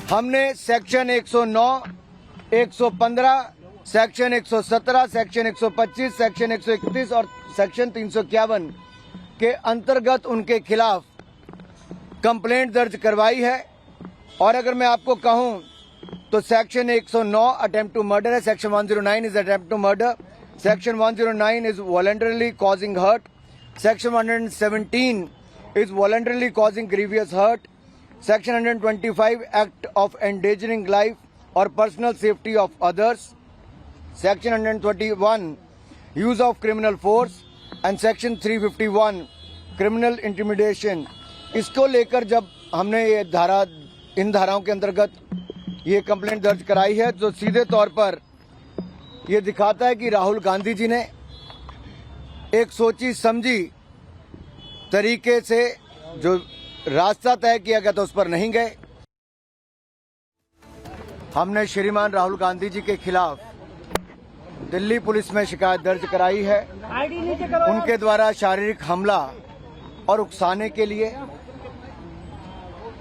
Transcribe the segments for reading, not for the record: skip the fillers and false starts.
हमने section 109, 115, section 117, section 125, section 131 और section 351 के अंतर्गत उनके खिलाफ कंप्लेंट दर्ज करवाई है। और अगर मैं आपको कहूं तो सेक्शन 109 अटेम्प्ट टू मर्डर है, section 109 is attempt to murder, section 109 is voluntarily causing hurt, section 117 is voluntarily causing grievous hurt, section 125 act of endangering life or personal safety of others, section 121 use of criminal force and section 351 criminal intimidation। इसको लेकर जब हमने ये इन धाराओं के अंतर्गत ये complaint दर्ज कराई है तो सीधे तौर पर ये दिखाता है कि राहुल गांधी जी ने एक सोची समझी तरीके से जो रास्ता तय किया गया था उस पर नहीं गए। हमने श्रीमान राहुल गांधी जी के खिलाफ दिल्ली पुलिस में शिकायत दर्ज कराई है उनके द्वारा शारीरिक हमला और उकसाने के लिए।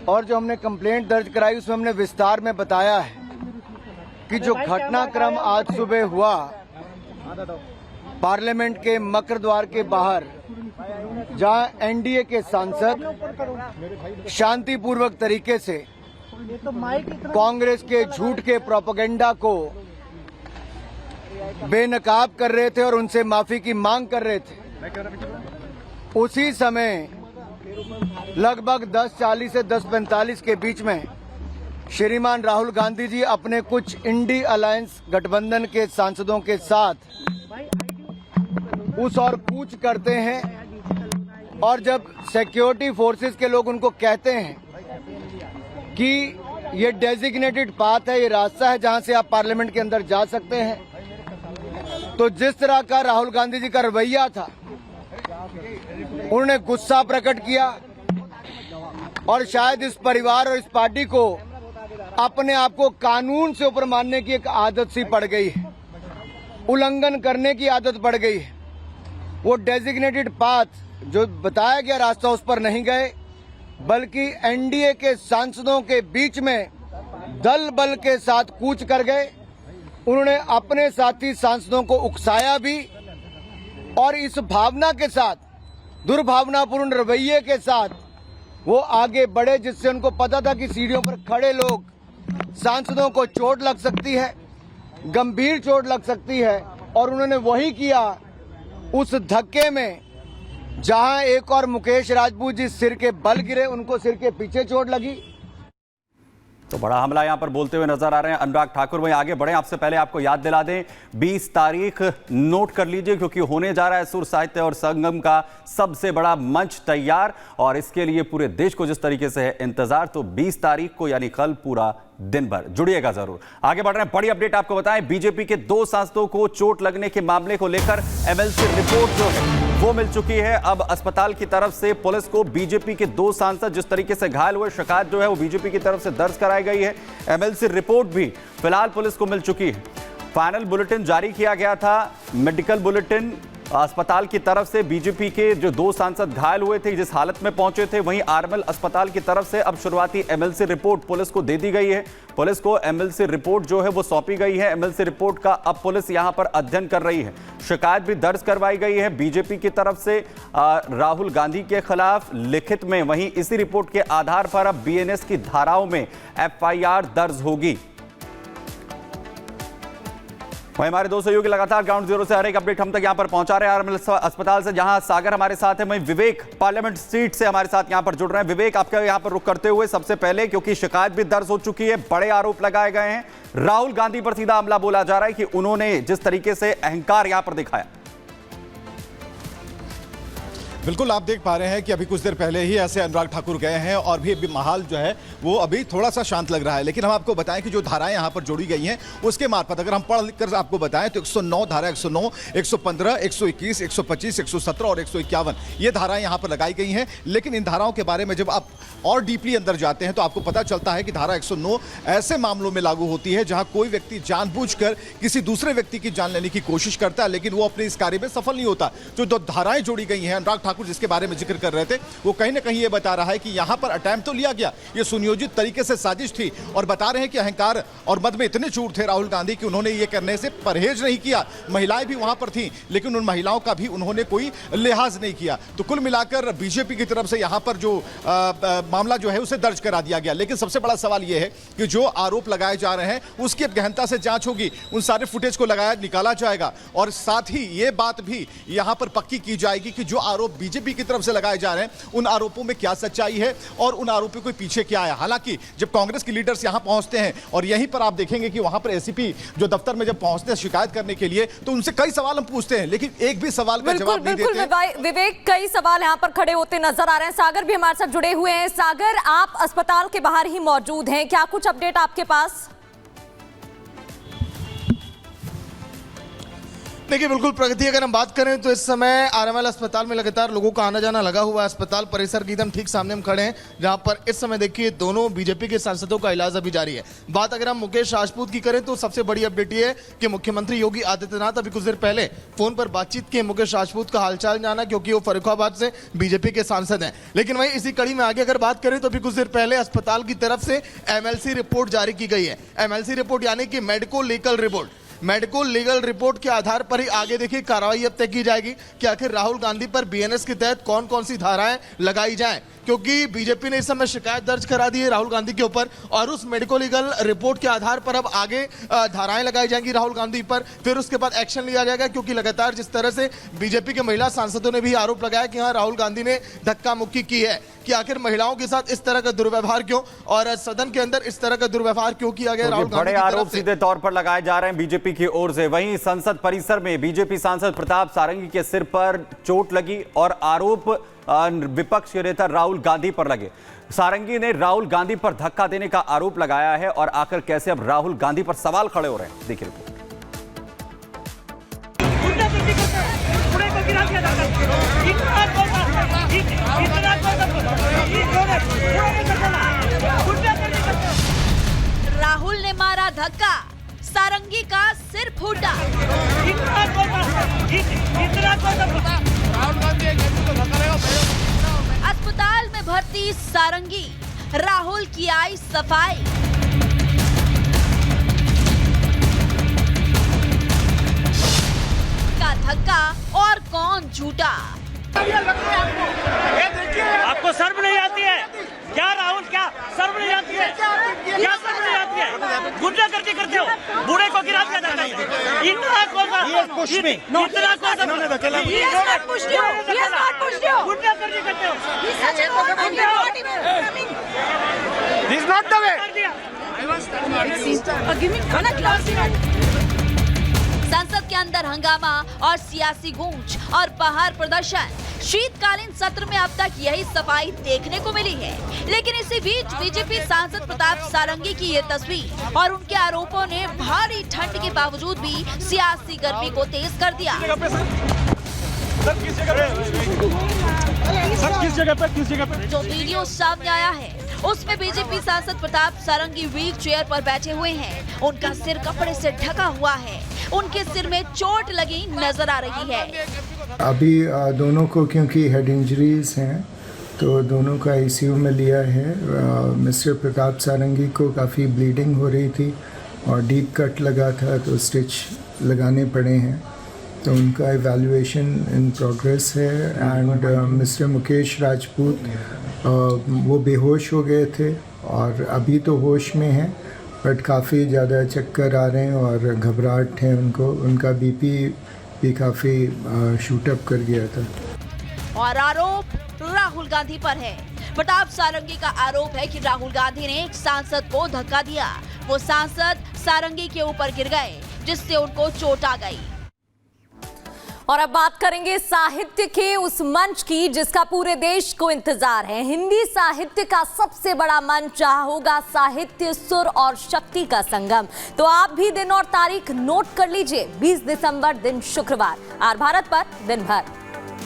और जो हमने कंप्लेंट दर्ज कराई उसमें हमने विस्तार में बताया है कि जो घटनाक्रम आज सुबह हुआ पार्लियामेंट के मकर द्वार के बाहर, जहां एनडीए के सांसद शांतिपूर्वक तरीके से कांग्रेस के झूठ के प्रोपेगेंडा को बेनकाब कर रहे थे और उनसे माफी की मांग कर रहे थे, उसी समय लगभग 10:40 से 10:45 के बीच में श्रीमान राहुल गांधी जी अपने कुछ इंडी अलायंस गठबंधन के सांसदों के साथ उस और कूच करते हैं। और जब सिक्योरिटी फोर्सेस के लोग उनको कहते हैं कि ये डेजिग्नेटेड पाथ है, ये रास्ता है जहां से आप पार्लियामेंट के अंदर जा सकते हैं, तो जिस तरह का राहुल गांधी जी का रवैया था उन्होंने गुस्सा प्रकट किया और शायद इस परिवार और इस पार्टी को अपने आप को कानून से ऊपर मानने की एक आदत सी पड़ गई है, उल्लंघन करने की आदत पड़ गई है। वो डेजिग्नेटेड पाथ जो बताया गया रास्ता उस पर नहीं गए, बल्कि एनडीए के सांसदों के बीच में दल बल के साथ कूच कर गए। उन्होंने अपने साथी सांसदों को उकसाया भी और इस भावना के साथ, दुर्भावनापूर्ण रवैये के साथ वो आगे बढ़े, जिससे उनको पता था कि सीढ़ियों पर खड़े लोग सांसदों को चोट लग सकती है, गंभीर चोट लग सकती है। और उन्होंने वही किया। उस धक्के में जहां एक और मुकेश राजपूत जी सिर के बल गिरे, उनको सिर के पीछे चोट लगी। तो बड़ा हमला यहां पर बोलते हुए नजर आ रहे हैं अनुराग ठाकुर। वहीं आगे बढ़े आपसे पहले आपको याद दिला दें 20 तारीख नोट कर लीजिए, क्योंकि होने जा रहा है सुर साहित्य और संगम का सबसे बड़ा मंच तैयार, और इसके लिए पूरे देश को जिस तरीके से है इंतजार, तो 20 तारीख को यानी कल पूरा दिन भर जुड़िएगा जरूर। आगे बढ़ रहे हैं, बड़ी अपडेट आपको बताएं, बीजेपी के 2 सांसदों को चोट लगने के मामले को लेकर एमएलसी रिपोर्ट जो है वो मिल चुकी है। अब अस्पताल की तरफ से पुलिस को बीजेपी के 2 सांसद जिस तरीके से घायल हुए, शिकायत जो है वो बीजेपी की तरफ से दर्ज कराई गई है। एमएलसी रिपोर्ट भी फिलहाल पुलिस को मिल चुकी है। फाइनल बुलेटिन जारी किया गया था, मेडिकल बुलेटिन अस्पताल की तरफ से बीजेपी के जो 2 सांसद घायल हुए थे, जिस हालत में पहुंचे थे, वहीं आरएमएल अस्पताल की तरफ से अब शुरुआती एमएलसी रिपोर्ट पुलिस को दे दी गई है। पुलिस को एमएलसी रिपोर्ट जो है वो सौंपी गई है। एमएलसी रिपोर्ट का अब पुलिस यहां पर अध्ययन कर रही है। शिकायत भी दर्ज करवाई गई है बीजेपी की तरफ से राहुल गांधी के खिलाफ लिखित में। वहीं इसी रिपोर्ट के आधार पर अब बीएनएस की धाराओं में एफआईआर दर्ज होगी। वहीं हमारे 2 सहयोगी लगातार ग्राउंड जीरो से हर एक अपडेट हम तक यहां पर पहुंचा रहे हैं आरएमएल अस्पताल से, जहां सागर हमारे साथ है, वहीं विवेक पार्लियामेंट सीट से हमारे साथ यहां पर जुड़ रहे हैं। विवेक, आपका यहां पर रुख करते हुए सबसे पहले, क्योंकि शिकायत भी दर्ज हो चुकी है, बड़े आरोप लगाए गए हैं, राहुल गांधी पर सीधा हमला बोला जा रहा है कि उन्होंने जिस तरीके से अहंकार यहां पर दिखाया। बिल्कुल, आप देख पा रहे हैं कि अभी कुछ देर पहले ही ऐसे अनुराग ठाकुर गए हैं और भी अभी माहौल जो है वो अभी थोड़ा सा शांत लग रहा है। लेकिन हम आपको बताएं कि जो धाराएं यहां पर जोड़ी गई हैं उसके मार्फत अगर हम पढ़ लिख कर आपको बताएं तो 109 धारा 109, 115, 121, 125, 117 और 151 ये धाराएं यहां पर लगाई गई हैं। लेकिन इन धाराओं के बारे में जब आप और डीपली अंदर जाते हैं तो आपको पता चलता है कि धारा 109 ऐसे मामलों में लागू होती है जहां कोई व्यक्ति जानबूझकर किसी दूसरे व्यक्ति की जान लेने की कोशिश करता है, लेकिन वो अपने इस कार्य में सफल नहीं होता। जो धाराएं जोड़ी गई हैं अनुराग ठाकुर ठाकुर जिसके बारे में जिक्र कर रहे थे, वो कहीं ना कहीं ये बता रहा है कि यहाँ पर अटेम्प्ट तो लिया गया, ये सुनियोजित तरीके से साजिश थी, और बता रहे हैं कि अहंकार और मद में इतने चूर थे राहुल गांधी कि उन्होंने ये करने से परहेज नहीं किया। महिलाएं भी वहां पर थीं, लेकिन उन महिलाओं का भी उन्होंने कोई लिहाज नहीं किया। तो कुल मिलाकर बीजेपी की तरफ से यहाँ पर जो मामला जो है उसे दर्ज करा दिया गया। लेकिन सबसे बड़ा सवाल यह है कि जो आरोप लगाए जा रहे हैं उसकी अब गहनता से जांच होगी, उन सारे फुटेज को निकाला जाएगा, और साथ ही ये बात भी यहां पर पक्की की जाएगी कि जो आरोप बीजेपी की तरफ से लगाए जा रहे हैं उन आरोपों में क्या सच्चाई है और उन आरोपों के पीछे क्या है। हालांकि जब कांग्रेस के लीडर्स यहां पहुंचते हैं और यहीं पर आप देखेंगे कि वहां पर एसीपी जो दफ्तर में जब पहुंचते हैं शिकायत करने के लिए, तो उनसे कई सवाल हम पूछते हैं, लेकिन एक भी सवाल का जवाब नहीं देते। विवेक, कई सवाल यहां पर खड़े होते नजर आ रहे हैं। सागर भी हमारे साथ जुड़े हुए हैं। सागर, आप अस्पताल के बाहर ही मौजूद हैं, क्या कुछ अपडेट आपके पास? देखिए, बिल्कुल प्रगति अगर हम बात करें तो इस समय आरएमएल अस्पताल में लगातार लोगों का आना जाना लगा हुआ है। अस्पताल परिसर के एकदम ठीक सामने हम खड़े हैं, जहां पर इस समय देखिए दोनों बीजेपी के सांसदों का इलाज अभी जारी है। बात अगर हम मुकेश राजपूत की करें तो सबसे बड़ी अपडेट ये है कि मुख्यमंत्री योगी आदित्यनाथ अभी कुछ देर पहले फोन पर बातचीत की मुकेश राजपूत का हालचाल जाना, क्योंकि वो फर्रुखाबाद से बीजेपी के सांसद हैं। लेकिन वहीं इसी कड़ी में आगे अगर बात करें तो अभी कुछ देर पहले अस्पताल की तरफ से एमएलसी रिपोर्ट जारी की गई है। एमएलसी रिपोर्ट यानी कि medico legal report. Medico legal report के आधार पर ही आगे देखिए कार्रवाई अब तय की जाएगी कि आखिर राहुल गांधी पर बीएनएस के तहत कौन कौन सी धाराएं लगाई जाएं, क्योंकि बीजेपी ने इस समय शिकायत दर्ज करा दी है राहुल गांधी के ऊपर, और उस मेडिको लीगल रिपोर्ट के आधार पर अब आगे धाराएं लगाई जाएंगी राहुल गांधी पर। फिर उसके बाद एक्शन लिया जाएगा, क्योंकि लगातार जिस तरह से बीजेपी के महिला सांसदों ने भी आरोप लगाया कि हाँ, राहुल गांधी ने धक्का मुक्की की है, कि आखिर महिलाओं के साथ इस तरह का दुर्व्यवहार क्यों और सदन के अंदर इस तरह का दुर्व्यवहार क्यों किया गया। राहुल गांधी बड़े आरोप सीधे तौर पर लगाए जा रहे हैं बीजेपी की ओर से। वहीं संसद परिसर में बीजेपी सांसद प्रताप सारंगी के सिर पर चोट लगी और आरोप विपक्ष के नेता राहुल गांधी पर लगे। सारंगी ने राहुल गांधी पर धक्का देने का आरोप लगाया है और आखिर कैसे अब राहुल गांधी पर सवाल खड़े हो रहे हैं, देखिए रिपोर्ट। राहुल ने मारा धक्का, सारंगी का सिर फूटा। अस्पताल में भर्ती सारंगी, राहुल की आई सफाई। का धक्का और कौन झूठा? आपको शर्म नहीं आती है क्या राहुल? क्या शर्म नहीं आती है? क्या शर्म नहीं आती है? गुंडा करके करते हो, बूढ़े को गिरा दिया जाता है। इतना कौन सा इतना कौन सा गुंडा करके करते हो? This is not the way. संसद के अंदर हंगामा और सियासी गूंज और बाहर प्रदर्शन। शीतकालीन सत्र में अब तक यही सफाई देखने को मिली है, लेकिन इसी बीच बीजेपी सांसद प्रताप सारंगी की ये तस्वीर और उनके आरोपों ने भारी ठंड के बावजूद भी सियासी गर्मी को तेज कर दिया। किस जगह पे? जो वीडियो सामने आया है उसमें बीजेपी सांसद प्रताप सारंगी व्हील चेयर पर बैठे हुए हैं। उनका सिर कपड़े से ढका हुआ है, उनके सिर में चोट लगी नजर आ रही है। अभी दोनों को क्योंकि हेड इंजरीज हैं तो दोनों का आईसीयू में लिया है। मिस्टर प्रताप सारंगी को काफ़ी ब्लीडिंग हो रही थी और डीप कट लगा था तो स्टिच लगाने पड़े हैं, तो उनका इवैल्यूएशन इन प्रोग्रेस है। एंड मिस्टर मुकेश राजपूत वो बेहोश हो गए थे और अभी तो होश में हैं, बट काफ़ी ज़्यादा चक्कर आ रहे हैं और घबराहट है उनको। उनका बीपी भी काफ़ी शूट अप कर गया था। और आरोप राहुल गांधी पर है। प्रताप सारंगी का आरोप है कि राहुल गांधी ने एक सांसद को धक्का दिया। वो सांसद सारंगी के ऊपर गिर गए, जिससे उनको चोट आ गई। और अब बात करेंगे साहित्य के उस मंच की जिसका पूरे देश को इंतजार है। हिंदी साहित्य का सबसे बड़ा मंच जहां होगा साहित्य, सुर और शक्ति का संगम। तो आप भी दिन और तारीख नोट कर लीजिए, 20 दिसंबर दिन शुक्रवार, आर भारत पर दिन भर।